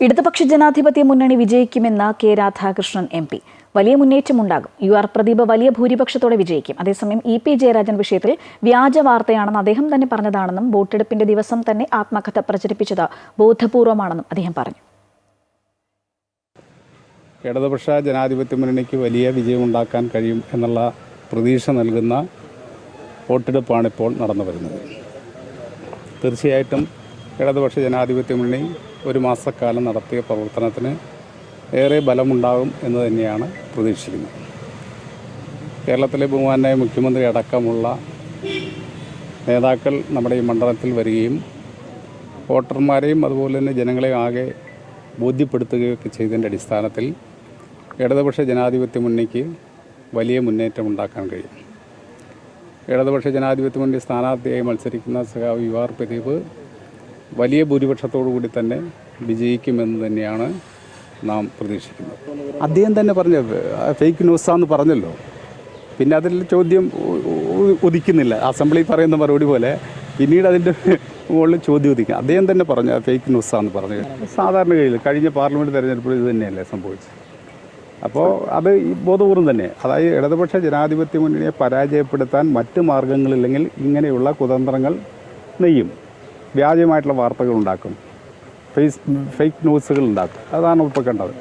ഇടതുപക്ഷ ജനാധിപത്യ മുന്നണി വിജയിക്കുമെന്ന് കെ രാധാകൃഷ്ണൻ എം.പി. വലിയ മുന്നേറ്റമുണ്ടാകും. UR പ്രദീപ് വലിയ ഭൂരിപക്ഷത്തോടെ വിജയിക്കും. അതേസമയം EP ജയരാജൻ വിഷയത്തിൽ വ്യാജ വാർത്തയാണെന്ന് അദ്ദേഹം തന്നെ പറഞ്ഞതാണെന്നും വോട്ടെടുപ്പിന്റെ ദിവസം തന്നെ ആത്മകഥ പ്രചരിപ്പിച്ചത് ബോധപൂർവമാണെന്നും അദ്ദേഹം പറഞ്ഞു. ഇടതുപക്ഷ ജനാധിപത്യ മുന്നണിക്ക് വലിയ വിജയമുണ്ടാക്കാൻ കഴിയും എന്നുള്ള പ്രതീക്ഷ നൽകുന്ന വോട്ടെടുപ്പാണിപ്പോൾ നടന്നു വരുന്നത്. തീർച്ചയായിട്ടും ഇടതുപക്ഷ ജനാധിപത്യ മുന്നണി ഒരു മാസക്കാലം നടത്തിയ പ്രവർത്തനത്തിന് ഏറെ ബലമുണ്ടാകും എന്ന് തന്നെയാണ് പ്രതീക്ഷിക്കുന്നത്. കേരളത്തിലെ ബഹുമാനായ മുഖ്യമന്ത്രി അടക്കമുള്ള നേതാക്കൾ നമ്മുടെ ഈ മണ്ഡലത്തിൽ വരികയും വോട്ടർമാരെയും അതുപോലെ തന്നെ ജനങ്ങളെ ആകെ ബോധ്യപ്പെടുത്തുകയൊക്കെ ചെയ്തതിൻ്റെ അടിസ്ഥാനത്തിൽ ഇടതുപക്ഷ ജനാധിപത്യ മുന്നണിക്ക് വലിയ മുന്നേറ്റം ഉണ്ടാക്കാൻ കഴിയും. ഇടതുപക്ഷ ജനാധിപത്യ മുന്നണി സ്ഥാനാർത്ഥിയായി മത്സരിക്കുന്ന സഖാവ് UR പ്രദീപ് വലിയ ഭൂരിപക്ഷത്തോടു കൂടി തന്നെ വിജയിക്കുമെന്ന് തന്നെയാണ് നാം പ്രതീക്ഷിക്കുന്നത്. അദ്ദേഹം തന്നെ പറഞ്ഞത് ഫേക്ക് ന്യൂസാന്ന് പറഞ്ഞല്ലോ. പിന്നെ അതിൽ ചോദ്യം ഉദിക്കുന്നില്ല. അസംബ്ലി പറയുന്ന മറുപടി പോലെ പിന്നീട് അതിൻ്റെ മുകളിൽ ചോദ്യം ഉദിക്കുക. അദ്ദേഹം തന്നെ പറഞ്ഞു ഫേക്ക് ന്യൂസാന്ന് പറഞ്ഞു. സാധാരണ കഴിഞ്ഞ പാർലമെൻറ്റ് തെരഞ്ഞെടുപ്പിൽ ഇത് തന്നെയല്ലേ സംഭവിച്ചത്. അപ്പോൾ അത് ബോധപൂർവം തന്നെ, അതായത് ഇടതുപക്ഷ ജനാധിപത്യ മുന്നണിയെ പരാജയപ്പെടുത്താൻ മറ്റ് മാർഗങ്ങളില്ലെങ്കിൽ ഇങ്ങനെയുള്ള കുതന്ത്രങ്ങൾ നെയ്യും, വ്യാജമായിട്ടുള്ള വാർത്തകൾ ഉണ്ടാക്കും, ഫേക്ക് ന്യൂസുകൾ ഉണ്ടാക്കും. അതാണ് ഇപ്പോൾ കണ്ടത്.